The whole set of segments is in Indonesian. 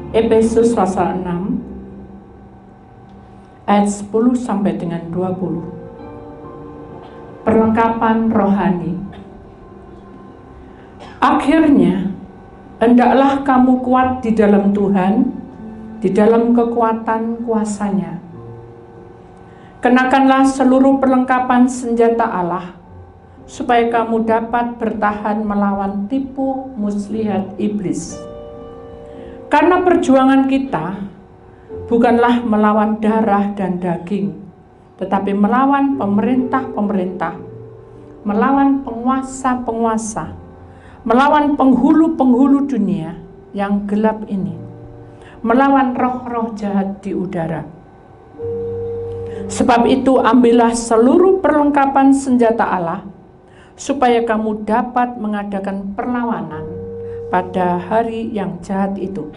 Efesus pasal 6 ayat 10 sampai dengan 20. Perlengkapan rohani. Akhirnya, hendaklah kamu kuat di dalam Tuhan, di dalam kekuatan kuasa-Nya. Kenakanlah seluruh perlengkapan senjata Allah, supaya kamu dapat bertahan melawan tipu muslihat iblis. Karena perjuangan kita bukanlah melawan darah dan daging, tetapi melawan pemerintah-pemerintah, melawan penguasa-penguasa, melawan penghulu-penghulu dunia yang gelap ini, melawan roh-roh jahat di udara. Sebab itu ambillah seluruh perlengkapan senjata Allah, supaya kamu dapat mengadakan perlawanan pada hari yang jahat itu,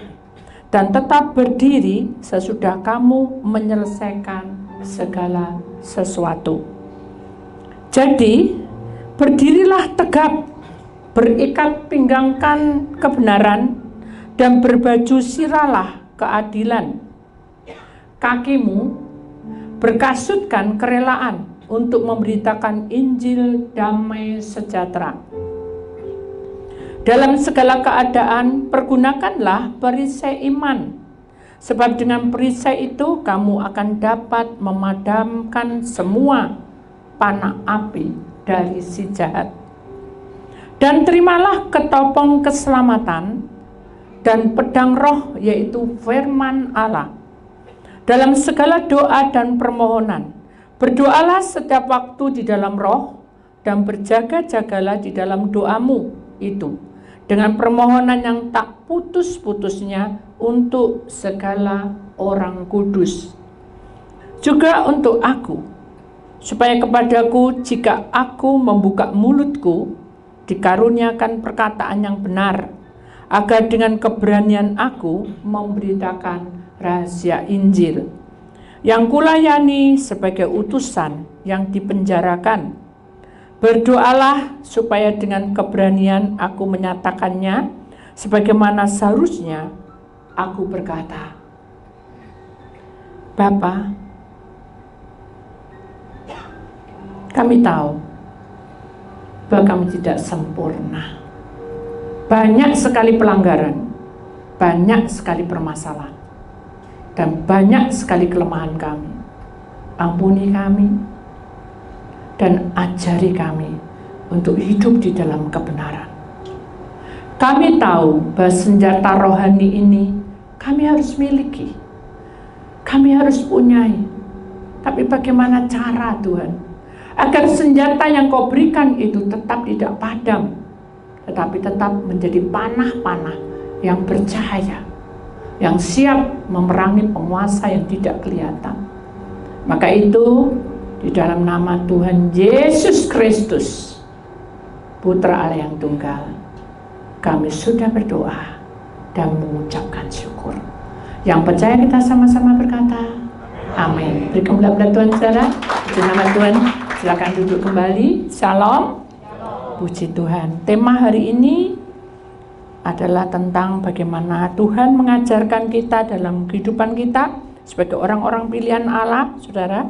dan tetap berdiri sesudah kamu menyelesaikan segala sesuatu. Jadi, berdirilah tegap, berikat pinggangkan kebenaran, dan berbaju sirahlah keadilan. Kakimu berkasutkan kerelaan untuk memberitakan Injil damai sejahtera. Dalam segala keadaan, pergunakanlah perisai iman, sebab dengan perisai itu kamu akan dapat memadamkan semua panah api dari si jahat. Dan terimalah ketopong keselamatan dan pedang roh, yaitu firman Allah. Dalam segala doa dan permohonan, berdoalah setiap waktu di dalam roh, dan berjaga-jagalah di dalam doamu itu, dengan permohonan yang tak putus-putusnya untuk segala orang kudus. Juga untuk aku, supaya kepadaku jika aku membuka mulutku, dikaruniakan perkataan yang benar, agar dengan keberanian aku memberitakan rahasia Injil, yang kulayani sebagai utusan yang dipenjarakan. Berdoalah supaya dengan keberanian aku menyatakannya, sebagaimana seharusnya aku berkata. Bapa, kami tahu bahwa kami tidak sempurna. Banyak sekali pelanggaran, banyak sekali permasalahan, dan banyak sekali kelemahan kami. Ampuni kami dan ajari kami untuk hidup di dalam kebenaran. Kami tahu bahwa senjata rohani ini kami harus miliki, kami harus punyai. Tapi bagaimana cara, Tuhan, agar senjata yang Kau berikan itu tetap tidak padam, tetapi tetap menjadi panah-panah yang bercahaya, yang siap memerangi penguasa yang tidak kelihatan. Maka itu, di dalam nama Tuhan Yesus Kristus, Putra Allah yang tunggal, kami sudah berdoa dan mengucapkan syukur. Yang percaya kita sama-sama berkata, amin. Beri kemuliaan Tuhan, saudara. Di nama Tuhan, silakan duduk kembali. Shalom. Puji Tuhan. Tema hari ini adalah tentang bagaimana Tuhan mengajarkan kita dalam kehidupan kita sebagai orang-orang pilihan Allah, saudara,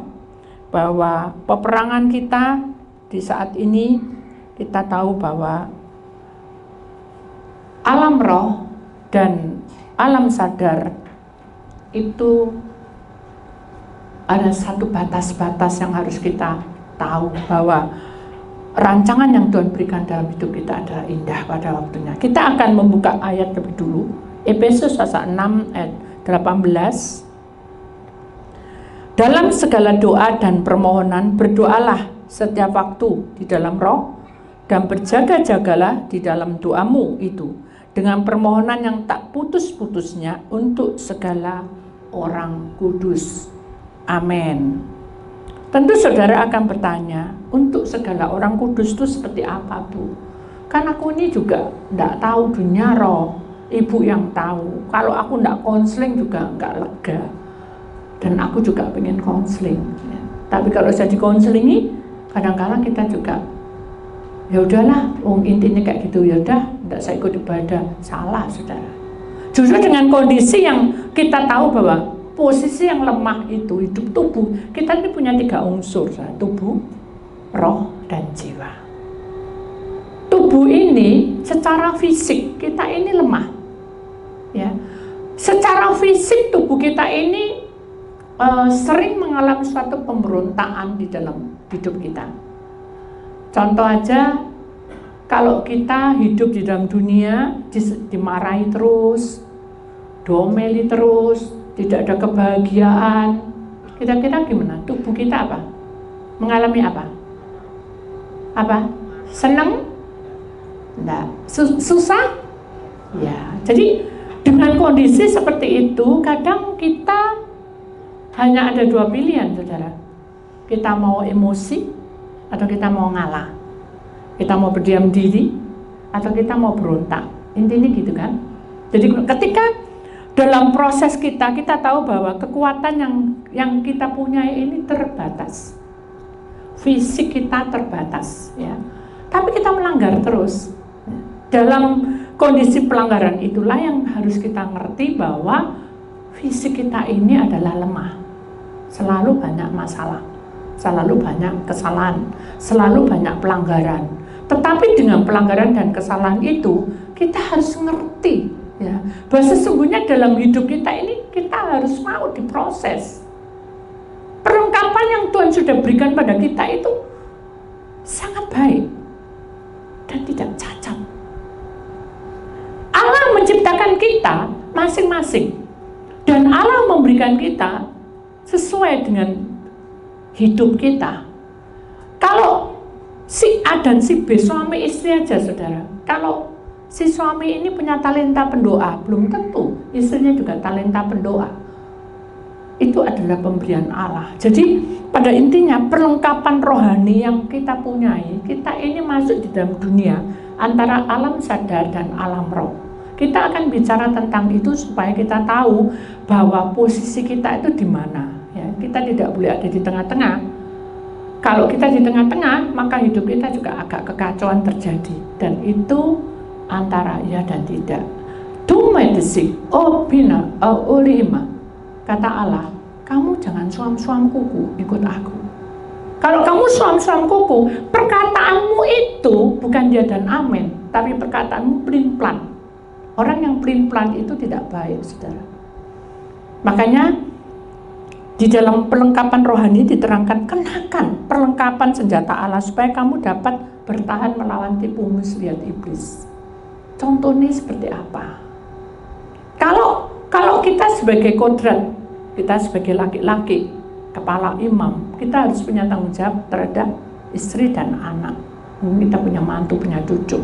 bahwa peperangan kita di saat ini, kita tahu bahwa alam roh dan alam sadar itu ada satu batas-batas yang harus kita tahu, bahwa rancangan yang Tuhan berikan dalam hidup kita adalah indah pada waktunya. Kita akan membuka ayat lebih dulu, Efesus pasal 6 ayat 18. Dalam segala doa dan permohonan berdoalah setiap waktu di dalam roh, dan berjaga-jagalah di dalam doamu itu dengan permohonan yang tak putus-putusnya untuk segala orang kudus. Amin. Tentu saudara akan bertanya, untuk segala orang kudus itu seperti apa, Bu? Kan aku ini juga enggak tahu dunia roh, Ibu yang tahu. Kalau aku enggak konseling juga enggak lega. Dan aku juga pengen konseling. Ya. Tapi kalau saya dikonselingi, kadang-kadang kita juga, ya udahlah, intinya kayak gitu, ya udah, enggak saya ikut ibadah. Salah, saudara. Justru dengan kondisi yang kita tahu bahwa posisi yang lemah itu, hidup tubuh, kita ini punya 3 unsur, tubuh, roh, dan jiwa. Tubuh ini secara fisik kita ini lemah, ya. Secara fisik tubuh kita ini sering mengalami suatu pemberontakan di dalam hidup kita. Contoh aja, kalau kita hidup di dalam dunia dimarahi terus, domeli terus, tidak ada kebahagiaan, kira-kira gimana? Tubuh kita apa? Mengalami apa? Apa? Senang? Enggak. Susah? Ya. Jadi dengan kondisi seperti itu, kadang kita hanya ada 2 pilihan, saudara. Kita mau emosi atau kita mau ngalah. Kita mau berdiam diri atau kita mau berontak. Intinya gitu kan. Jadi ketika dalam proses kita tahu bahwa kekuatan yang kita punya ini terbatas. Fisik kita terbatas, ya. Tapi kita melanggar terus. Dalam kondisi pelanggaran itulah yang harus kita ngerti bahwa fisik kita ini adalah lemah. Selalu banyak masalah, selalu banyak kesalahan, selalu banyak pelanggaran. Tetapi dengan pelanggaran dan kesalahan itu, kita harus ngerti, ya, bahwa sesungguhnya dalam hidup kita ini kita harus mau diproses. Perlengkapan yang Tuhan sudah berikan pada kita itu sangat baik dan tidak cacat. Allah menciptakan kita masing-masing dan Allah memberikan kita sesuai dengan hidup kita. Kalau si A dan si B, suami istri aja, saudara, kalau si suami ini punya talenta pendoa, belum tentu istrinya juga talenta pendoa. Itu adalah pemberian Allah. Jadi pada intinya perlengkapan rohani yang kita punyai, kita ini masuk di dalam dunia antara alam sadar dan alam roh. Kita akan bicara tentang itu supaya kita tahu bahwa posisi kita itu di mana. Ya, kita tidak boleh ada di tengah-tengah. Kalau kita di tengah-tengah, maka hidup kita juga agak kekacauan terjadi. Dan itu antara ya dan tidak. Tumedesi, bina, olima. Kata Allah, kamu jangan suam-suam kuku, ikut aku. Kalau kamu suam-suam kuku, perkataanmu itu bukan ya dan amin, tapi perkataanmu pelin-pelan. Orang yang pelin-pelan itu tidak baik, saudara. Makanya di dalam perlengkapan rohani diterangkan, kenakan perlengkapan senjata Allah supaya kamu dapat bertahan melawan tipu muslihat iblis. Contohnya seperti apa? Kalau kita sebagai kodrat, kita sebagai laki-laki, kepala imam, kita harus punya tanggung jawab terhadap istri dan anak. Kita punya mantu, punya cucu.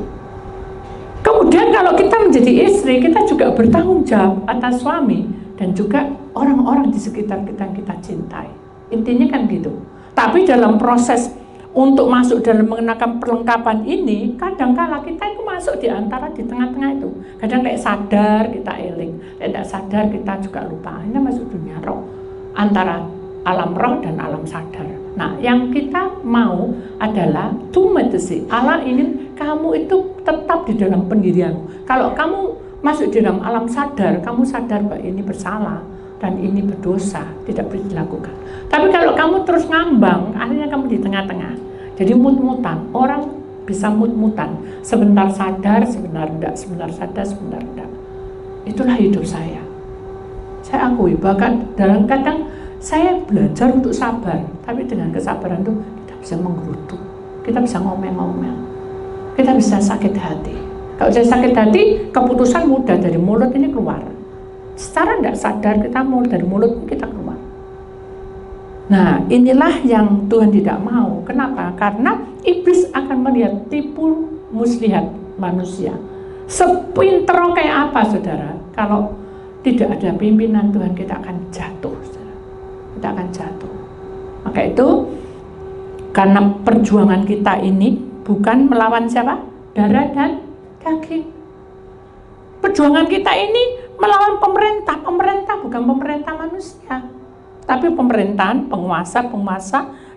Kemudian kalau kita menjadi istri, kita juga bertanggung jawab atas suami dan juga orang-orang di sekitar kita yang kita cintai. Intinya kan gitu. Tapi dalam proses untuk masuk dalam mengenakan perlengkapan ini, kadang-kala kita itu masuk di antara di tengah-tengah itu. Kadang kayak sadar kita eling, tidak sadar kita juga lupa. Ini masuk dunia roh, antara alam roh dan alam sadar. Nah, yang kita mau adalah tumedesi. Allah ingin kamu itu tetap di dalam pendirianmu. Kalau kamu masuk di dalam alam sadar, kamu sadar bahwa ini bersalah dan ini berdosa, tidak boleh dilakukan. Tapi kalau kamu terus ngambang, akhirnya kamu di tengah-tengah. Jadi mut-mutan, orang bisa mut-mutan. Sebentar sadar, sebentar enggak, sebentar sadar, sebentar enggak. Itulah hidup saya. Saya akui, bahkan dalam kadang saya belajar untuk sabar, tapi dengan kesabaran itu kita bisa menggerutu, kita bisa ngomel-ngomel, kita bisa sakit hati. Kalau saya sakit hati, keputusan mudah dari mulut ini keluar. Secara tidak sadar kita mau dari mulut kita keluar. Nah, inilah yang Tuhan tidak mau. Kenapa? Karena iblis akan melihat tipu muslihat manusia. Sepinter kayak apa, saudara? Kalau tidak ada pimpinan Tuhan, kita akan jatuh. Kita akan jatuh. Maka itu karena perjuangan kita ini bukan melawan siapa? Darah dan daging. Perjuangan kita ini melawan pemerintah. Pemerintah bukan pemerintah manusia, tapi pemerintahan, penguasa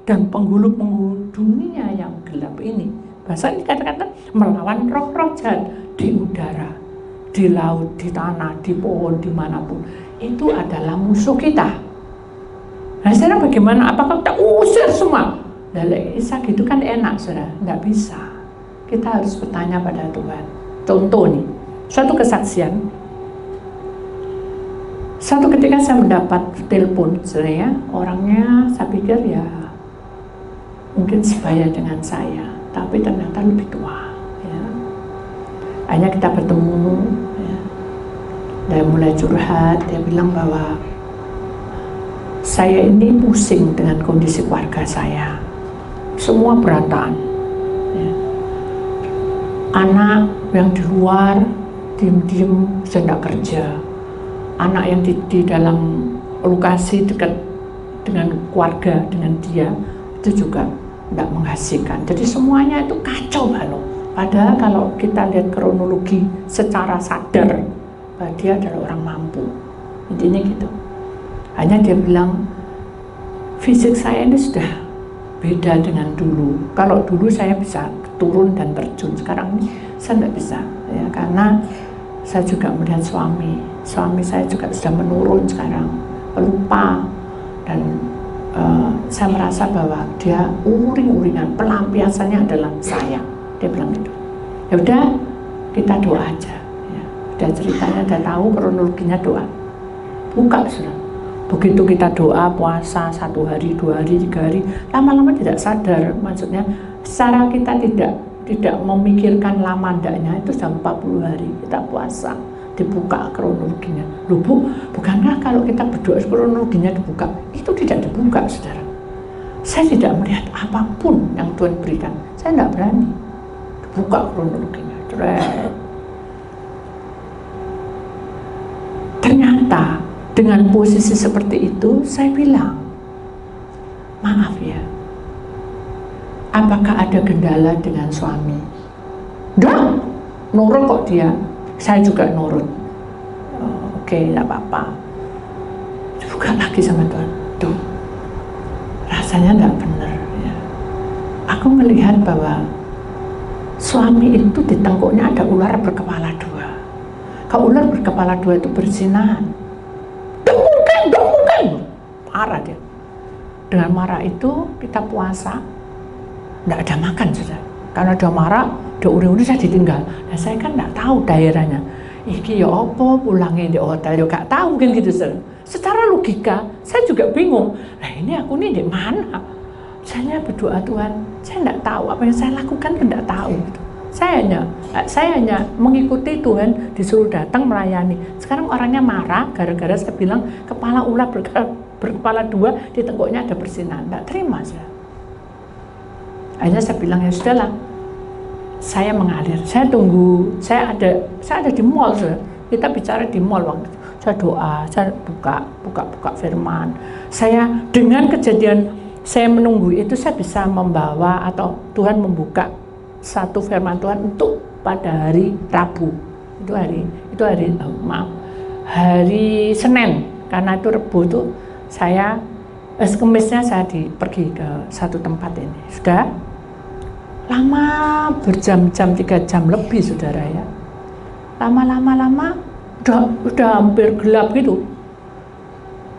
dan penghulu-penghulu dunia yang gelap ini. Bahasa ini kata-kata melawan roh-roh jahat di udara. di laut, di tanah, di pohon, dimanapun, itu adalah musuh kita. Nah sekarang bagaimana? Apakah kita usir semua? Nah, Isa gitu kan enak, saudara. Nggak bisa. Kita harus bertanya pada Tuhan. Contoh nih, suatu kesaksian. Suatu ketika saya mendapat telepon, saudara, orangnya saya pikir ya mungkin sebaya dengan saya, tapi ternyata lebih tua. Ya. Akhirnya kita bertemu, ya. Dia mulai curhat, dia bilang bahwa saya ini pusing dengan kondisi keluarga saya, semua berantakan. Ya. Anak yang di luar diem-diem tidak kerja, anak yang di dalam lokasi dekat dengan keluarga dengan dia itu juga tidak menghasilkan. Jadi semuanya itu kacau balau. Padahal kalau kita lihat kronologi secara sadar bahwa dia adalah orang mampu, intinya gitu. Hanya dia bilang, fisik saya ini sudah beda dengan dulu. Kalau dulu saya bisa turun dan terjun, sekarang ini saya tidak bisa, ya, karena saya juga melihat suami saya juga sudah menurun sekarang, lupa, dan saya merasa bahwa dia uring-uringan, pelampiasannya adalah saya. Dia bilang gitu. Ya udah, kita doa aja. Ya. Udah ceritanya, udah tahu kronologinya doa. Buka sudah. Begitu kita doa, puasa 1 hari, 2 hari, 3 hari, lama-lama tidak sadar. Maksudnya, secara kita tidak memikirkan lama ndaknya, itu sudah 40 hari kita puasa. Dibuka kronologinya. Loh Bu, bukankah kalau kita berdoa kronologinya dibuka? Itu tidak dibuka, saudara. Saya tidak melihat apapun yang Tuhan berikan. Saya tidak berani dibuka kronologinya. Ternyata dengan posisi seperti itu, saya bilang, maaf ya, apakah ada kendala dengan suami? Enggak, nurut kok dia. Saya juga nurut. Oke, tidak apa-apa. Buka lagi sama Tuhan. Tuh, rasanya tidak benar. Ya. Aku melihat bahwa suami itu di tengkuknya ada ular berkepala 2. Kalau ular berkepala 2 itu berzinahan. Tidak mungkin. Marah dia. Dengan marah itu kita puasa, tidak ada makan sudah. Karena dia marah, dia uring-uring saya ditinggal. Nah saya kan tidak tahu daerahnya. Iki ya apa pulangnya di hotel, ya gak tahu kan gitu. Secara logika, saya juga bingung. Nah ini aku ini di mana? Saya berdoa Tuhan, saya tidak tahu apa yang saya lakukan, tidak tahu. Gitu. Saya hanya mengikuti Tuhan, disuruh datang melayani. Sekarang orangnya marah gara-gara saya bilang kepala ular berkepala 2 di tengkuknya ada persinan. Tidak terima saya. Akhirnya saya bilang ya sudahlah, saya mengalir. Saya tunggu. Saya ada di mall. Kita bicara di mall waktu itu. Saya doa, saya buka firman. Saya dengan kejadian saya menunggu itu, saya bisa membawa atau Tuhan membuka satu firman Tuhan untuk pada hari Rabu. Hari Senin, karena itu Rabu itu Kemisnya saya pergi ke satu tempat ini. Sudah lama, berjam-jam, 3 jam lebih saudara ya. Lama udah hampir gelap gitu.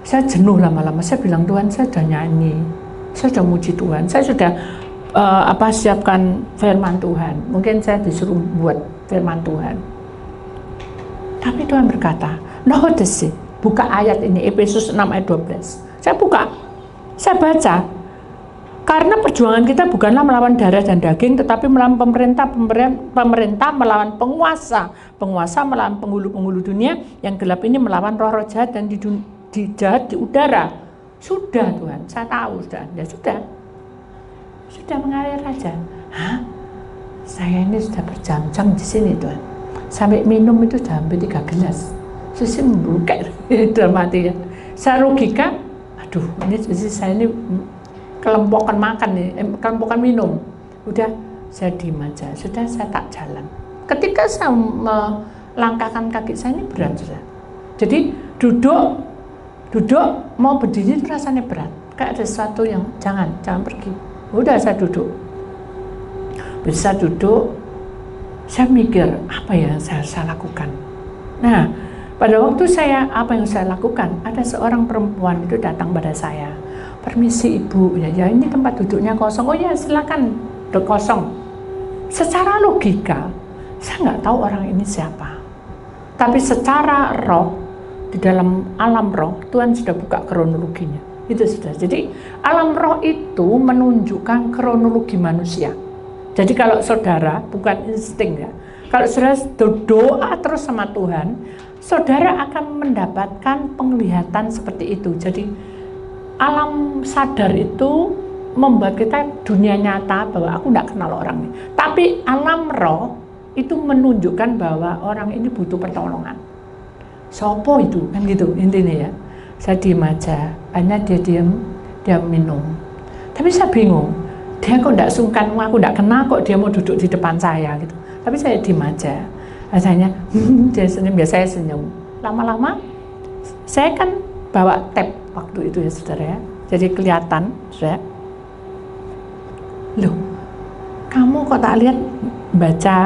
Saya jenuh lama-lama. Saya bilang Tuhan, saya sudah nyanyi, saya sudah muji Tuhan, saya sudah siapkan firman Tuhan. Mungkin saya disuruh buat firman Tuhan. Tapi Tuhan berkata, buka ayat ini, Efesus 6 ayat 12. Saya buka, saya baca. Karena perjuangan kita bukanlah melawan darah dan daging, tetapi melawan pemerintah melawan penguasa melawan penghulu-penghulu dunia, yang gelap ini melawan roh-roh jahat dan jahat di udara. Sudah Tuhan, saya tahu sudah. Ya sudah mengalir aja. Saya ini sudah berjam-jam di sini Tuhan. Sampai minum itu sudah hampir 3 gelas. Susi memblukai dalam hati ya. Saya logika, aduh ini saya ini kelempokan makan nih, kelempokan minum. Udah saya diem aja. Sudah saya tak jalan. Ketika saya melangkahkan kaki saya ini berat sudah. Jadi duduk mau berdiri itu rasanya berat. Kayak ada sesuatu yang jangan pergi. Udah saya duduk. Bisa duduk, saya mikir apa ya yang saya lakukan. Nah, pada waktu apa yang saya lakukan, ada seorang perempuan itu datang pada saya, permisi ibu, ya ini tempat duduknya kosong. Oh ya silakan, udah kosong. Secara logika, saya nggak tahu orang ini siapa. Tapi secara roh, di dalam alam roh, Tuhan sudah buka kronologinya. Itu sudah. Jadi alam roh itu menunjukkan kronologi manusia. Jadi kalau saudara, bukan insting ya, kalau saudara doa terus sama Tuhan, saudara akan mendapatkan penglihatan seperti itu. Jadi alam sadar itu membuat kita dunia nyata bahwa aku tidak kenal orang ini. Tapi alam roh itu menunjukkan bahwa orang ini butuh pertolongan. Sopo itu kan gitu intinya ya. Saya diem aja, hanya dia diem, dia minum. Tapi saya bingung, dia kok tidak sungkan, aku tidak kenal kok dia mau duduk di depan saya gitu. Tapi saya diem aja, rasanya dia senyum, biasanya senyum. Lama-lama saya kan bawa tab waktu itu ya saudara ya, jadi kelihatan saudara. Loh, kamu kok tak lihat baca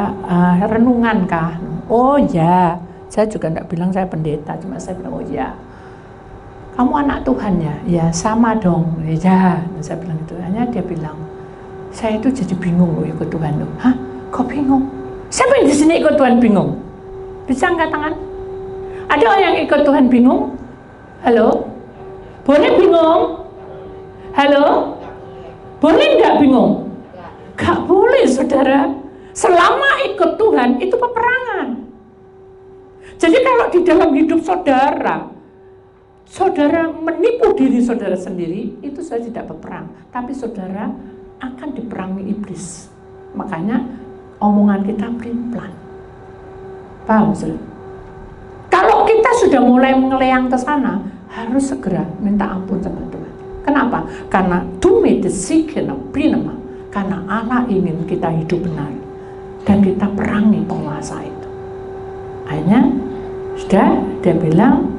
renungan kah? Oh ya, saya juga tidak bilang saya pendeta, cuma saya bilang oh ya. Kamu anak Tuhan ya? Ya sama dong. Ya, saya bilang itu. Hanya dia bilang, saya itu jadi bingung loh ikut Tuhan loh. Hah? Kok bingung? Siapa yang di sini ikut Tuhan bingung? Bisa angkat tangan? Ada orang yang ikut Tuhan bingung? Halo? Boleh bingung? Halo? Boleh nggak bingung? Nggak boleh saudara. Selama ikut Tuhan itu peperangan. Jadi kalau di dalam hidup saudara menipu diri saudara sendiri, itu saya tidak berperang, tapi saudara akan diperangi iblis. Makanya omongan kita pelin-pelan. Paham saudara? Kalau kita sudah mulai mengeleang ke sana, harus segera minta ampun sama Tuhan. Kenapa? Karena karena Allah ingin kita hidup benar dan kita perangi penguasa itu. Hanya dia bilang,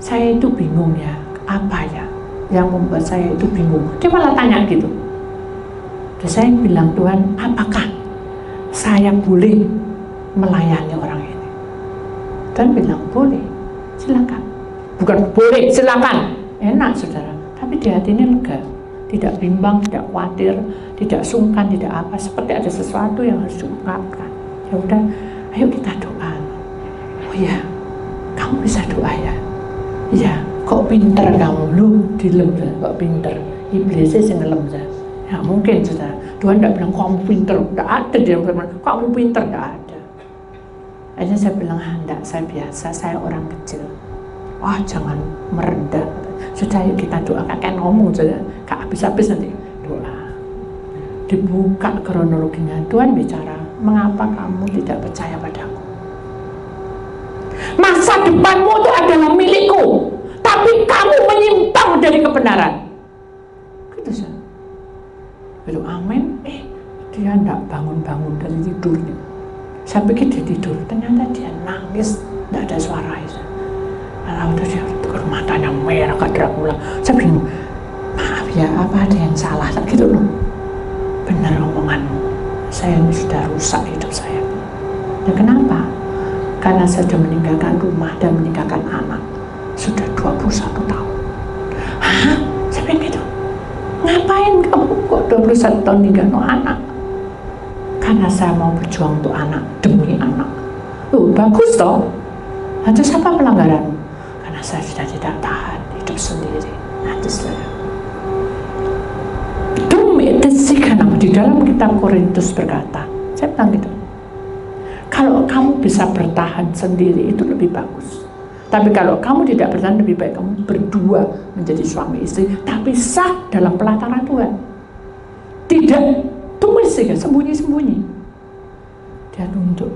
saya itu bingung ya, apa ya yang membuat saya itu bingung. Dia malah tanya gitu. Dan saya bilang, Tuhan, apakah saya boleh melayani orang ini? Tuhan bilang, boleh, silakan. Bukan boleh, silakan. Enak saudara, tapi di hati ini lega, tidak bimbang, tidak khawatir, tidak sungkan, tidak apa, seperti ada sesuatu yang harus diungkapkan. Ya udah, ayo kita doa. Oh ya, kamu bisa doa ya? Iya, kok pinter kamu, lu dilem ya, kok pinter, iblisnya sih ngelem ya. Ya mungkin saudara, Tuhan tidak bilang kamu pinter, tidak ada dia yang bilang kamu pinter, tidak ada. Akhirnya saya bilang, enggak, saya biasa, saya orang kecil. Wah jangan merendah, sudah yuk kita doa, kakek ngomong saja, gak habis-habis nanti doa. Dibuka kronologinya, Tuhan bicara, mengapa kamu tidak percaya padaku? Masa depanmu itu adalah milikku, tapi kamu menyimpang dari kebenaran. Gitu sih. Lalu amin. Dia tidak bangun-bangun dari tidurnya. Saya pikir dia tidur, ternyata dia nangis, tidak ada suara. Lalu dia matanya merah kayak Dracula. Saya bingung. Maaf ya, apa ada yang salah? Gitu loh. Benar omonganmu. Saya ini sudah rusak hidup saya. Ya kenapa? Karena saya sudah meninggalkan rumah dan meninggalkan anak sudah 21 tahun. Hah? Saya bilang gitu. Ngapain kamu kok 21 tahun meninggalkan anak? Karena saya mau berjuang untuk anak, demi anak. Bagus toh. Lantas apa pelanggaranmu? Karena saya sudah tidak tahan hidup sendiri. Nanti saya. Di dalam kitab Korintus berkata, saya bilang gitu. Kalau kamu bisa bertahan sendiri itu lebih bagus. Tapi kalau kamu tidak bertahan, lebih baik kamu berdua menjadi suami istri, tapi sah dalam pelataran Tuhan. Tidak tumis ya, sembunyi-sembunyi. Dia nunduk.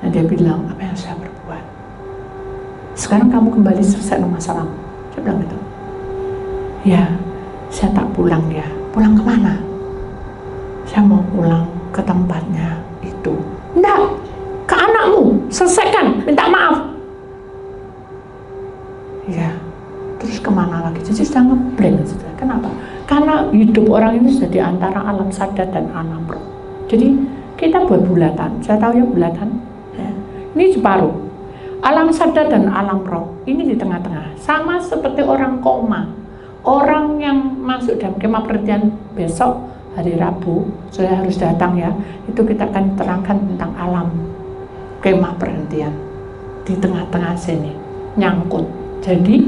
Dan dia bilang, apa yang saya berbuat? Sekarang kamu kembali selesai masalahmu. Saya bilang gitu. Ya, saya tak pulang ya. Pulang kemana? Saya mau pulang ke tempatnya itu. Enggak, ke anakmu, selesaikan, minta maaf. Ya, terus kemana lagi? Jadi sudah ngeblank. Kenapa? Karena hidup orang ini sudah di antara alam sadar dan alam roh. Jadi kita buat bulatan. Saya tahu ya bulatan. Ya. Ini separuh. Alam sadar dan alam roh ini di tengah-tengah. Sama seperti orang koma. Orang yang masuk dalam kemah perhentian besok hari Rabu, saya harus datang ya. Itu kita akan terangkan tentang alam kemah perhentian. Di tengah-tengah sini nyangkut. Jadi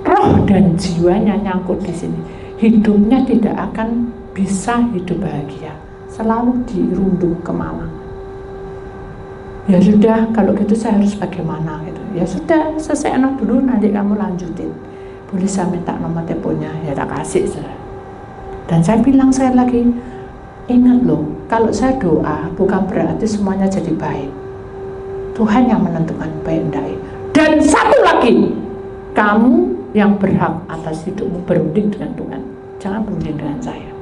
roh dan jiwanya nyangkut di sini. Hidupnya tidak akan bisa hidup bahagia. Selalu dirundung ke malang. Ya sudah, kalau gitu saya harus bagaimana gitu. Ya sudah, selesai anak dulu, nanti kamu lanjutin. Boleh saya minta nomor teleponnya? Ya tak kasih saya. Dan saya bilang saya lagi, ingat loh, kalau saya doa bukan berarti semuanya jadi baik. Tuhan yang menentukan baik dan baik. Dan satu lagi, kamu yang berhak atas hidupmu berunding dengan Tuhan. Jangan berunding dengan saya.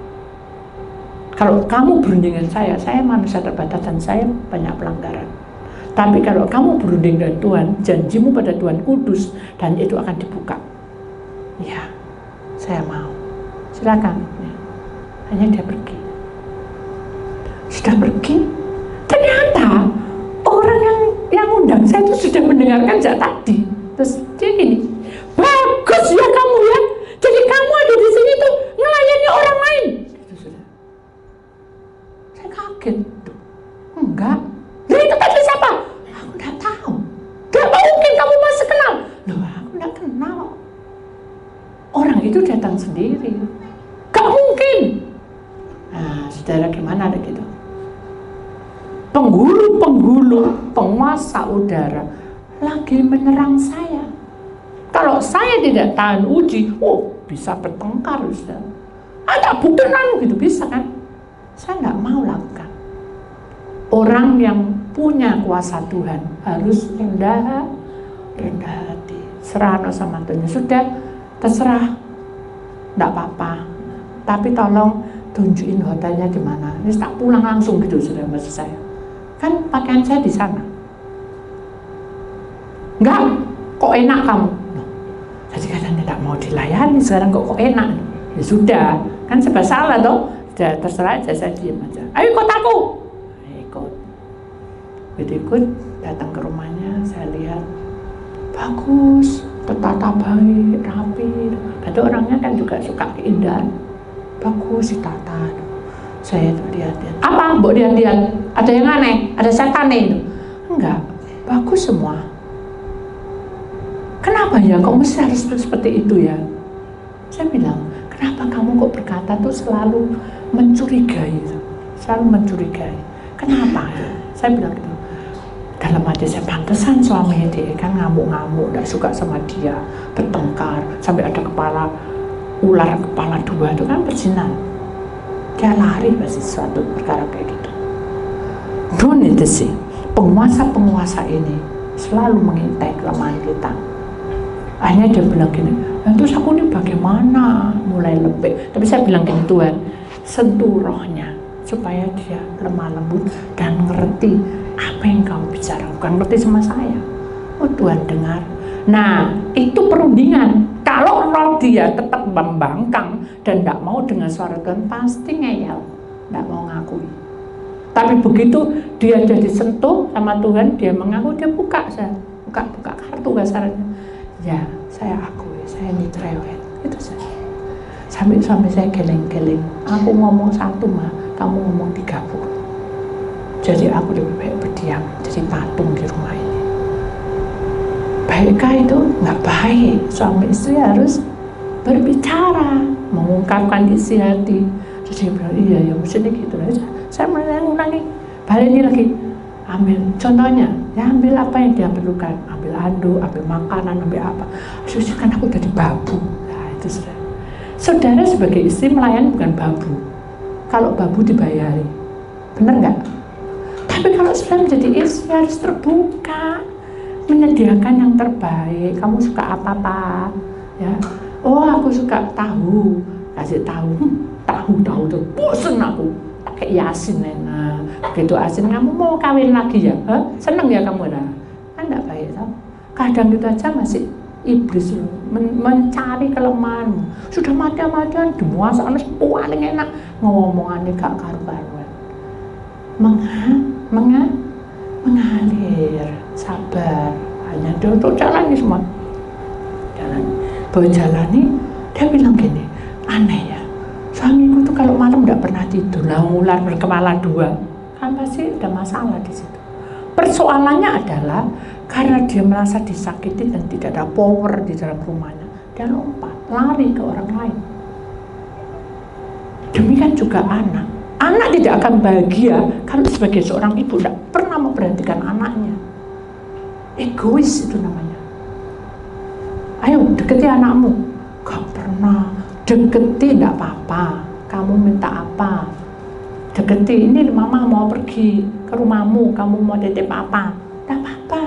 Kalau kamu berunding dengan saya manusia terbatas dan saya banyak pelanggaran. Tapi kalau kamu berunding dengan Tuhan, janjimu pada Tuhan kudus dan itu akan dibuka. Ya, saya mau. Silakan. Ya. Hanya dia pergi. Sudah pergi. Ternyata orang yang undang saya itu sudah mendengarkan sejak tadi. Terus dia gini, bagus ya kamu ya. Jadi kamu ada di sini tuh melayani orang lain. Gitu sudah. Saya kaget. Enggak. Nah itu tadi siapa? Aku enggak tahu. Enggak mungkin kamu masih kenal. Loh aku enggak kenal. Orang itu datang sendiri. Enggak mungkin. Nah saudara gimana ada gitu? Penghulu, penguasa udara lagi menyerang saya. Kalau saya tidak tahan uji, bisa bertengkar saudara. Ada bukti gitu bisa kan? Saya nggak mau lakukan. Orang yang punya kuasa Tuhan harus rendah hati, serah sama Tuhan. Sudah terserah, nggak apa-apa. Tapi tolong tunjukin hotelnya di mana. Ini tak pulang langsung gitu sudah maksud saya. Kan pakaian saya di sana. Enggak, kok enak kamu? Jadi katanya tidak mau dilayani, sekarang kok enak? Ya sudah, kan serba salah toh. Ya, terserah aja, saya diam aja. Ayo ikut aku. Ikut. Ikut, datang ke rumahnya, saya lihat bagus, tertata baik, rapi. Berarti orangnya kan juga suka keindahan. Bagus ditata. Saya lihat. Apa? Mbok lihat-lihat. Ada yang aneh, ada setan itu. Enggak, bagus semua. Kenapa ya kok mesti harus seperti itu ya? Saya bilang, kenapa kamu kok berkata tuh selalu mencurigai, selalu mencurigai. Kenapa? Saya bilang gitu. Dalam hati saya, pantesan suaminya dia kan ngamuk-ngamuk, tidak suka sama dia, bertengkar, sampai ada ular kepala dua itu kan berjinan. Dia lari pasti suatu perkara kayak gitu. Don't itu sih, penguasa-penguasa ini selalu mengintai kelemahan kita. Akhirnya dia bilang gini, terus aku ini bagaimana? Mulai lebih. Tapi saya bilang gini, Tuhan, sentuh rohnya supaya dia lemah lembut dan ngerti apa yang kau bicara. Bukan ngerti sama saya. Oh Tuhan dengar. Nah itu perundingan. Kalau roh dia tetap membangkang dan tidak mau dengan suara Tuhan, pasti ngeyel, tidak mau ngakui. Tapi begitu dia jadi sentuh sama Tuhan, dia mengaku, dia buka kartu kasarnya. Ya, saya akui, saya ini cerewet, itu saja. Sampai saya geleng-geleng. Aku ngomong satu mah, kamu ngomong 30. Jadi aku lebih baik berdiam, jadi patung di rumah ini. Baikkah itu? Nggak baik. Suami istri harus berbicara, mengungkapkan isi hati. Terus dia bilang, iya ya mestinya gitu. Saya mengulangi, balik ini lagi. Ambil contohnya, ya ambil apa yang dia perlukan, ambil anduk, ambil makanan, ambil apa. Terus kan aku jadi babu. Nah itu sudah. Saudara sebagai istri melayani bukan babu. Kalau babu dibayari, benar nggak? Tapi kalau sudah menjadi istri harus terbuka, menyediakan yang terbaik. Kamu suka apa-apa? Ya, oh aku suka tahu, kasih tahu, tahu tuh, bosen aku. Pakai Yasin enak, begitu asin kamu mau kawin lagi ya? Seneng ya kamu dah? Kan nggak baik tau. Kadang itu aja masih iblis mencari kelemahanmu. Sudah mati-matian dimuasa anak paling enak ngomongannya gak karu-karuan. mengalir, sabar. Hanya untuk jalan nih semua. Jalan. Bawa jalan nih, dia bilang gini, aneh ya, suamiku tuh kalau malam nggak pernah tidur, lah ular berkepala dua, kan pasti ada masalah di situ. Persoalannya adalah karena dia merasa disakiti dan tidak ada power di dalam rumahnya, dia lompat, lari ke orang lain. Demikian juga anak. Anak tidak akan bahagia kalau sebagai seorang ibu tidak pernah memperhatikan anaknya. Egois itu namanya. Ayo deketi anakmu. Gak pernah. Deketi tidak apa-apa. Kamu minta apa? Deketi, ini mama mau pergi ke rumahmu, kamu mau titip apa? Tidak apa-apa.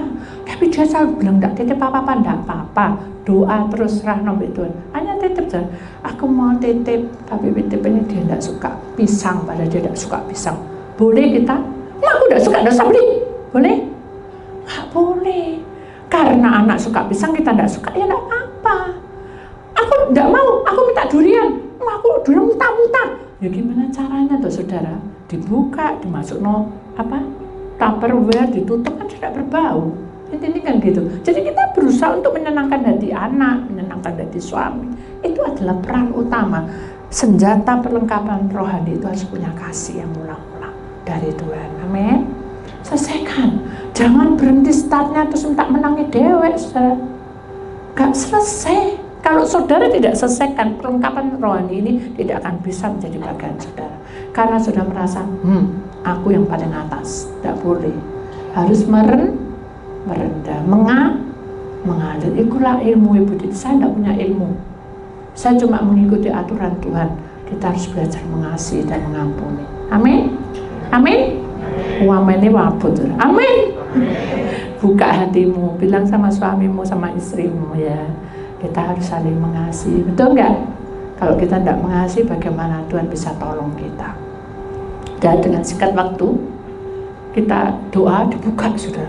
Tapi dia selalu bilang tidak titip apa-apa, tidak apa-apa. Doa terus serah nombor Tuhan. Hanya titip saja. Aku mau titip, tapi titipnya dia tidak suka pisang, padahal dia tidak suka pisang. Boleh kita? Aku tidak suka, tidak usah beli. Boleh? Nggak boleh. Karena anak suka pisang, kita tidak suka, ya tidak apa-apa. Aku tidak mau, aku minta durian. Aku durian muta-muta. Ya gimana caranya tuh saudara? Dibuka, dimasuk Tupperware, ditutup kan tidak berbau. Ini kan gitu. Jadi kita berusaha untuk menyenangkan hati anak, menyenangkan hati suami. Itu adalah peran utama. Senjata perlengkapan rohani itu harus punya kasih yang ulang-ulang dari Tuhan. Amin. Selesaikan. Jangan berhenti startnya terus minta menangi dewek. Gak selesai. Kalau saudara tidak selesaikan perlengkapan rohani ini, tidak akan bisa menjadi bagian saudara. Karena sudah merasa, aku yang paling atas. Tidak boleh. Harus merendah, mengalir. Itulah ilmu Ibu Diti. Saya tidak punya ilmu. Saya cuma mengikuti aturan Tuhan. Kita harus belajar mengasihi dan mengampuni. Amin. Amin. Amin ini wabut. Amin. Buka hatimu, bilang sama suamimu, sama istrimu ya. Kita harus saling mengasihi. Betul nggak? Kalau kita tidak mengasihi, bagaimana Tuhan bisa tolong kita? Dan dengan singkat waktu, kita doa dibuka sudah.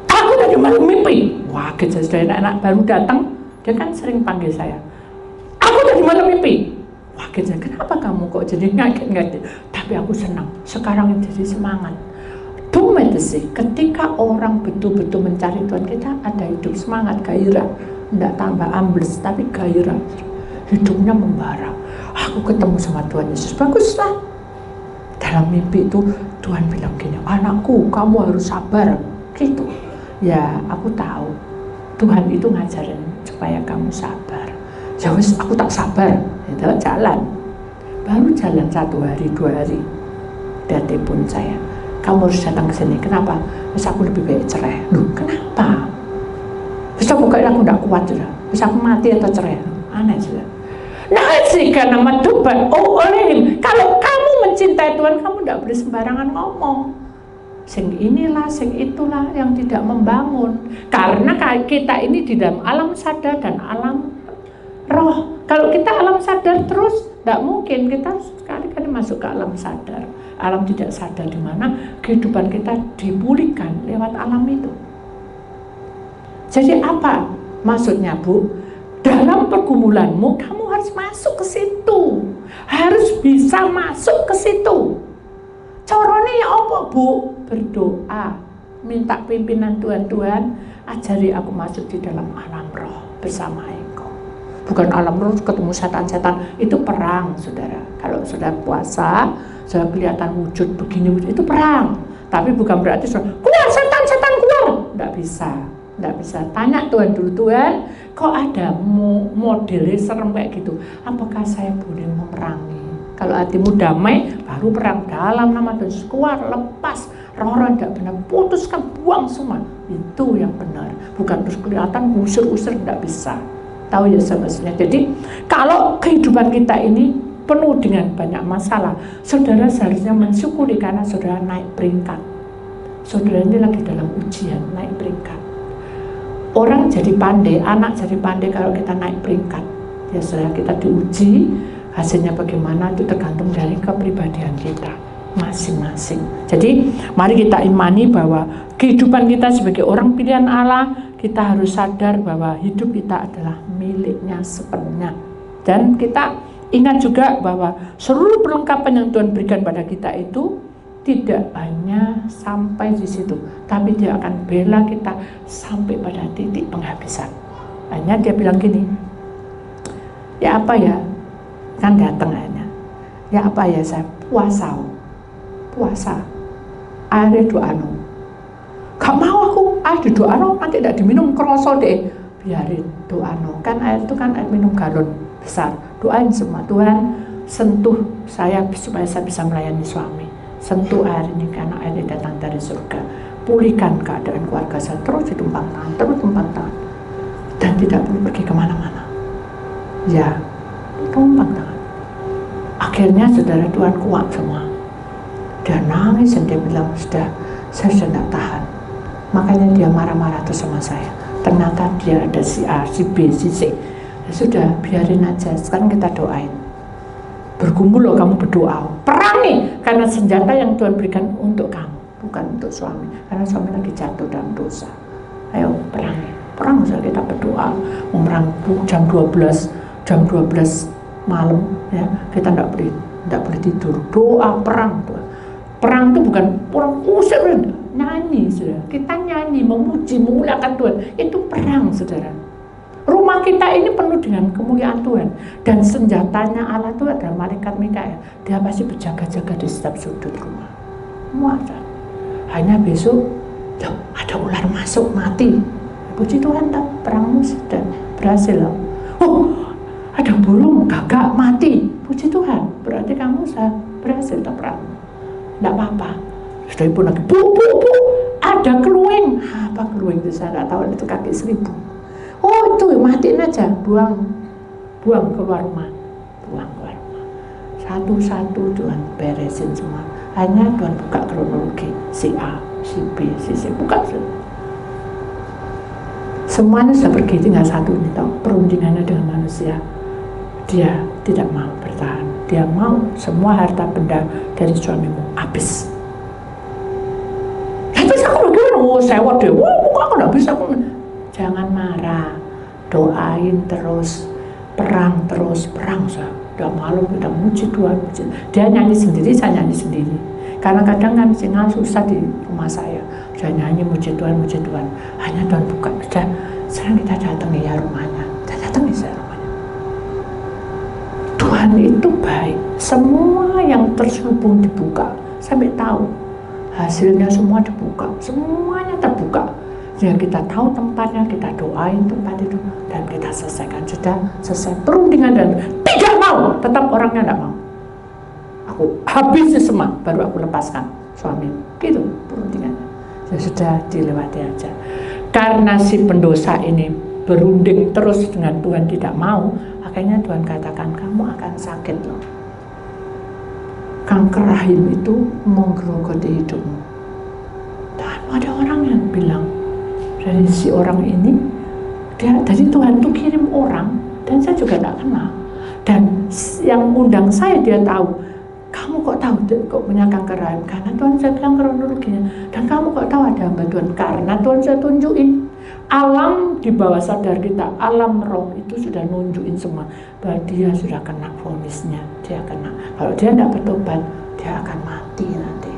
Aku tadi malam mimpi. Wah, kejadian anak baru datang, dia kan sering panggil saya. Aku tadi malam mimpi. Wah, kenapa kamu kok jadi ngaget-ngaget? Tapi aku senang. Sekarang jadi semangat. Sih, ketika orang betul-betul mencari Tuhan, kita ada hidup semangat, gairah, tidak tambah ambles, tapi gairah, hidupnya membara. Aku ketemu sama Tuhan Yesus, baguslah. Dalam mimpi itu Tuhan bilang gini, anakku, kamu harus sabar, gitu. Ya, aku tahu Tuhan itu ngajarin supaya kamu sabar. Ya wis, aku tak sabar, itu jalan. Baru jalan 1 hari, 2 hari, dia telepon saya. Kamu harus datang ke sini. Kenapa? Bisa aku lebih baik cerai. Loh, kenapa? Bisa aku kayak aku tidak kuat sudah. Bisa aku mati atau cerai. Aneh sudah. Nah, jika nama Tuhan, oleh kalau kamu mencintai Tuhan, kamu tidak boleh sembarangan ngomong. Sing inilah, sing itulah yang tidak membangun. Karena kita ini di dalam alam sadar dan alam roh. Kalau kita alam sadar terus, tidak mungkin. Kita sekali-kali masuk ke alam sadar. Alam tidak sadar di mana kehidupan kita dipulihkan lewat alam itu. Jadi apa maksudnya, Bu? Dalam pergumulanmu kamu harus masuk ke situ. Harus bisa masuk ke situ. Caranya ya apa, Bu? Berdoa, minta pimpinan Tuhan, ajari aku masuk di dalam alam roh bersama Engkau. Bukan alam roh ketemu setan-setan, itu perang, saudara. Kalau sudah puasa, sudah kelihatan wujud begini, itu perang. Tapi bukan berarti keluar setan keluar. Tidak bisa. Tanya Tuhan dulu, Tuhan, kok ada modelnya serem kayak gitu? Apakah saya boleh memerangi? Kalau hatimu damai, baru perang. Dalam nama Tuhan, keluar, lepas. Roh-roh tidak benar, putuskan, buang semua. Itu yang benar. Bukan terus kelihatan usir-usir, tidak bisa. Tahu ya maksudnya. Jadi kalau kehidupan kita ini penuh dengan banyak masalah, saudara seharusnya mensyukuri karena saudara naik peringkat. Saudara ini lagi dalam ujian, naik peringkat. Orang jadi pandai, anak jadi pandai kalau kita naik peringkat. Ya saudara, kita diuji, hasilnya bagaimana itu tergantung dari kepribadian kita masing-masing. Jadi mari kita imani bahwa kehidupan kita sebagai orang pilihan Allah, kita harus sadar bahwa hidup kita adalah miliknya sepenuhnya. Dan kita ingat juga bahwa seluruh perlengkapan yang Tuhan berikan pada kita itu tidak hanya sampai di situ, tapi dia akan bela kita sampai pada titik penghabisan. Hanya dia bilang gini, ya apa ya, kan datang hanya, ya apa ya, saya puasa, air doano, gak mau aku, air doano nanti tidak diminum kroso deh, biarin doano, kan air itu kan air minum galon besar, doain semua, Tuhan sentuh saya supaya saya bisa melayani suami, sentuh air ini karena air ini datang dari surga, pulihkan keadaan keluarga saya, terus ditumpang tangan, dan tidak perlu pergi kemana-mana, ya tumpang tangan. Akhirnya saudara, Tuhan kuat semua, dia nangis dan dia bilang, saya sudah tidak tahan. Makanya dia marah-marah terus sama saya, ternyata dia ada si A, si B, si C. Ya sudah, biarin aja, sekarang kita doain. Bergumul loh, kamu berdoa, perangi, karena senjata yang Tuhan berikan untuk kamu, bukan untuk suami, karena suami lagi jatuh dalam dosa. Ayo perangi, perang saja, kita berdoa, memerang jam 12 malam, ya kita tidak boleh tidur, doa perang. Perang itu bukan perang usir, nyanyi, saudara. Kita nyanyi, memuji, memuliakan Tuhan, itu perang, saudara. Rumah kita ini penuh dengan kemuliaan Tuhan, dan senjatanya Allah itu adalah malaikat Mikael. Dia pasti berjaga-jaga di setiap sudut rumah. Muat. Hanya besok, ada ular masuk, mati. Puji Tuhan, perangmu sudah berhasil. Oh, ada burung gagak mati. Puji Tuhan, berarti kamu sudah berhasil perang. Tidak apa-apa. Sudah pun lagi, bu, ada keluing. Apa keluing itu saya nggak tahu, itu kaki 1000. Oh itu matiin aja, buang keluar rumah, satu-satu Tuhan beresin semua. Hanya Tuhan buka kronologi, si A, si B, si C, buka semua. Semuanya sudah pergi, tinggal satu ini, tahu perundingannya dengan manusia. Dia tidak mau bertahan, dia mau semua harta benda dari suamimu habis. Terus aku bagaimana? Sewa deh, kok aku nggak bisa? Jangan marah, doain terus, perang sah. Udah malam kita muji Tuhan, dia nyanyi sendiri, saya nyanyi sendiri. Karena kadang kan singal susah di rumah saya, saya nyanyi muji Tuhan. Hanya Tuhan buka, sekarang kita datangi ya rumahnya, rumahnya. Tuhan itu baik, semua yang terselubung dibuka, sampai tahu hasilnya semua dibuka, semuanya terbuka. Sehingga kita tahu tempatnya, kita doain tempat itu, dan kita selesaikan. Sudah selesai perundingan dan tidak mau, tetap orangnya tidak mau. Aku habisi semua, baru aku lepaskan suami. Gitu perundingannya. Ya sudah, dilewati aja. Karena si pendosa ini berunding terus dengan Tuhan tidak mau, akhirnya Tuhan katakan, kamu akan sakit loh. Kanker rahim itu menggerogoti hidupmu. Dan ada orang yang bilang, dari si orang ini, dari Tuhan tuh kirim orang, dan saya juga tidak kenal. Dan yang undang saya, dia tahu, kamu kok tahu kok punya kanker rahim? Karena Tuhan saya bilang kronologinya. Dan kamu kok tahu ada hamba Tuhan? Karena Tuhan saya tunjukin. Alam di bawah sadar kita, alam roh itu sudah nunjukin semua bahwa dia sudah kena vonisnya, dia kena. Kalau dia tidak bertobat, dia akan mati nanti.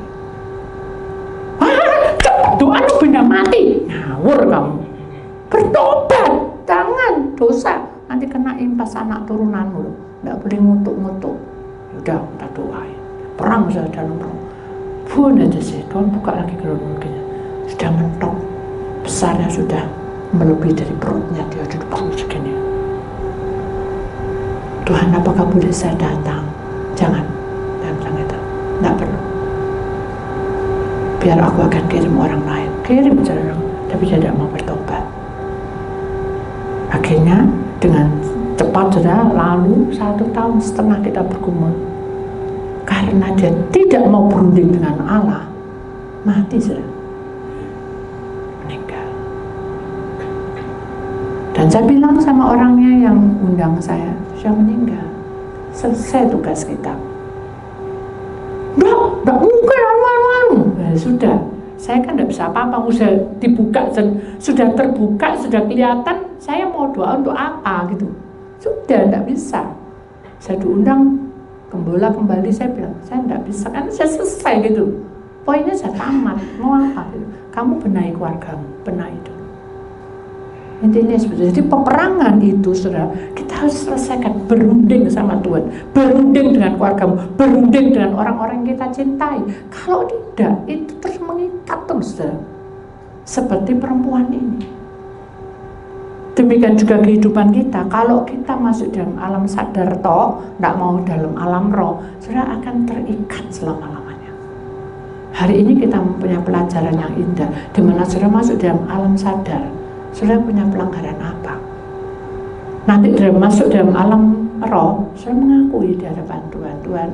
Doa lu benda mati, ngawur kamu. Bertobat, jangan dosa, nanti kena impas anak turunanmu loh. Nggak boleh ngutuk-ngutuk. Udah, kita doain. Perang saja dalam roh. Pun aja sih, Tuhan buka lagi kronologinya. Sudah mentok, besarnya sudah melebihi dari perutnya, dia sudah perut segini. Tuhan, apakah boleh saya datang? Jangan itu, nggak perlu. Biar aku akan kirim orang lain, kirim saja, tapi dia tidak mau bertobat. Akhirnya dengan cepat sudah lalu 1,5 tahun kita bergumul. Karena dia tidak mau berunding dengan Allah, mati sudah, meninggal. Dan saya bilang sama orangnya yang undang saya, sudah meninggal, selesai tugas kita. Nggak mungkin, ya sudah, saya kan tidak bisa apa-apa, sudah dibuka, sudah terbuka, sudah kelihatan, saya mau doa untuk apa gitu, sudah tidak bisa. Saya diundang, Gembola kembali, saya bilang, saya tidak bisa, kan saya selesai gitu. Poinnya saya tamat, mau apa? Kamu benahi keluargamu, benahi dulu. Intinya seperti itu. Jadi peperangan itu, saudara, kita harus selesaikan, berunding sama Tuhan, berunding dengan keluargamu, berunding dengan orang-orang yang kita cintai. Kalau tidak, itu terus mengikat terus, saudara. Seperti perempuan ini. Demikian juga kehidupan kita. Kalau kita masuk dalam alam sadar toh, tidak mau dalam alam roh, saudara akan terikat selama-lamanya. Hari ini kita mempunyai pelajaran yang indah, di mana saudara masuk dalam alam sadar. Saudara punya pelanggaran apa? Nanti masuk dalam alam roh, saudara mengakui di hadapan Tuhan, Tuhan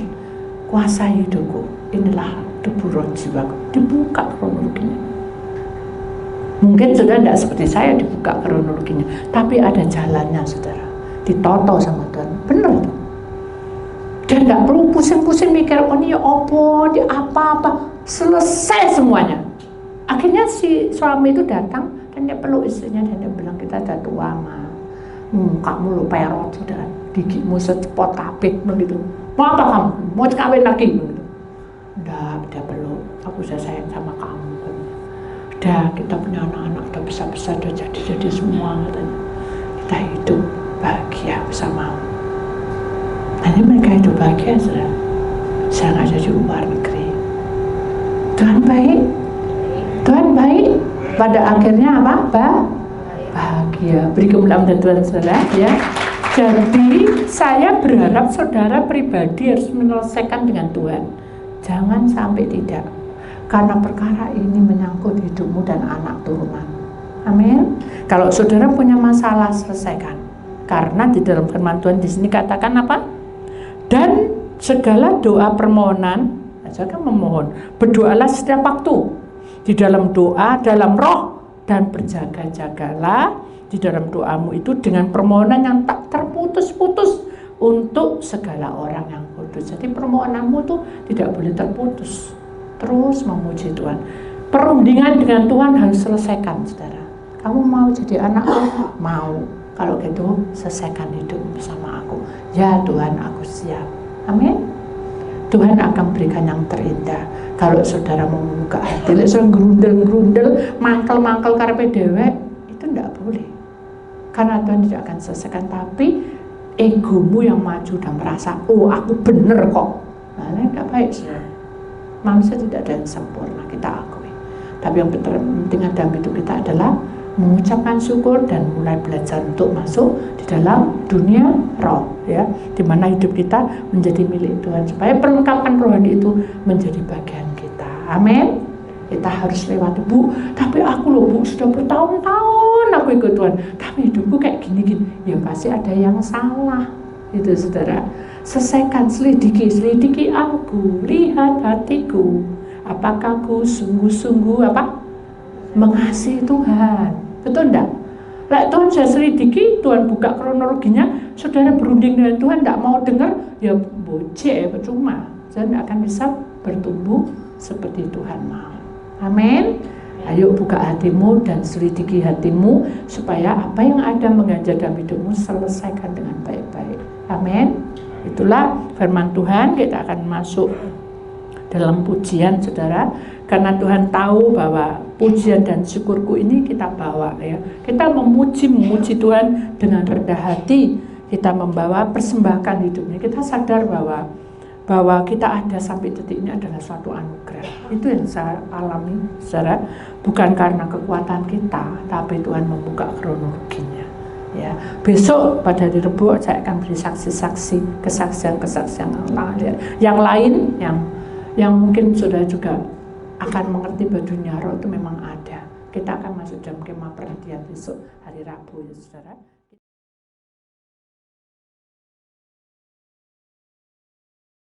kuasai hidupku, inilah debu roh jiwaku, dibuka kronologinya. Mungkin saudara tidak seperti saya dibuka kronologinya, tapi ada jalannya, saudara, ditoto sama Tuhan, benar tuh. Dia tidak perlu pusing-pusing mikir, oh ini apa, dia apa-apa, selesai semuanya. Akhirnya si suami itu datang dan dia peluk istrinya dan dia bilang, kita udah tua mah, kamu lu perot sudah, gigimu secepot kapit begitu. Mau apa kamu? Mau kawin lagi begitu. Udah, dia peluk, aku sudah sayang sama kamu. Udah, kita punya anak-anak udah besar-besar, udah jadi semua katanya. Kita hidup bahagia bersamamu. Nanti mereka hidup bahagia, saudara. Saya nggak ada di luar negeri. Tuhan baik. Tuhan baik. Pada akhirnya apa? Bahagia. Beri kemuliaan dan Tuhan, saudara. Ya. Jadi saya berharap saudara pribadi harus menyelesaikan dengan Tuhan. Jangan sampai tidak. Karena perkara ini menyangkut hidupmu dan anak turunan. Amin. Kalau saudara punya masalah, selesaikan. Karena di dalam firman Tuhan di sini katakan apa? Dan segala doa permohonan, saya kan memohon, berdoalah setiap waktu di dalam doa, dalam roh, dan berjaga-jagalah di dalam doamu itu dengan permohonan yang tak terputus-putus untuk segala orang yang kudus. Jadi permohonanmu itu tidak boleh terputus, terus memuji Tuhan. Perundingan dengan Tuhan harus selesaikan, saudara. Kamu mau jadi anakku? Mau. Kalau gitu, selesaikan hidup bersama aku. Ya Tuhan, aku siap. Amin. Tuhan akan berikan yang terindah. Kalau saudara mau membuka hati, saudara gerundel-gerundel, mangkel-mangkel karepe dewek, itu tidak boleh. Karena Tuhan tidak akan selesaikan. Tapi egomu yang maju dan merasa, oh aku bener kok. Nah, ini tidak baik, saudara. Manusia tidak ada yang sempurna, kita akui. Tapi yang penting dalam hidup kita adalah mengucapkan syukur dan mulai belajar untuk masuk di dalam dunia roh, ya, di mana hidup kita menjadi milik Tuhan, supaya perlengkapan rohani itu menjadi bagian kita. Amin. Kita harus lewati, Bu, tapi aku loh Bu, sudah bertahun-tahun aku ikut Tuhan, tapi hidupku kayak gini-gini. Ya pasti ada yang salah, itu saudara. Selesaikan, selidiki aku, lihat hatiku, apakah aku sungguh-sungguh apa mengasihi Tuhan. Betul enggak? Lah Tuhan saya selidiki, Tuhan buka kronologinya, saudara berunding dengan Tuhan, enggak mau dengar, ya boceh, percuma. Saya enggak akan bisa bertumbuh seperti Tuhan mau. Amin. Ayo buka hatimu dan selidiki hatimu, supaya apa yang ada mengganjal dalam hidupmu selesaikan dengan baik-baik. Amin. Itulah firman Tuhan. Kita akan masuk dalam pujian, saudara. Karena Tuhan tahu bahwa pujian dan syukurku ini kita bawa, ya. Kita memuji Tuhan dengan rendah hati. Kita membawa persembahkan hidupnya. Kita sadar bahwa kita ada sampai detik ini adalah suatu anugerah. Itu yang saya alami, saudara. Bukan karena kekuatan kita, tapi Tuhan membuka kronologinya. Ya, besok pada hari Rebo saya akan beri saksi-saksi, kesaksian yang lain yang mungkin sudah juga akan mengerti bahwa dunia roh itu memang ada. Kita akan masuk dalam kemah perhentian besok hari Rabu, ya saudara.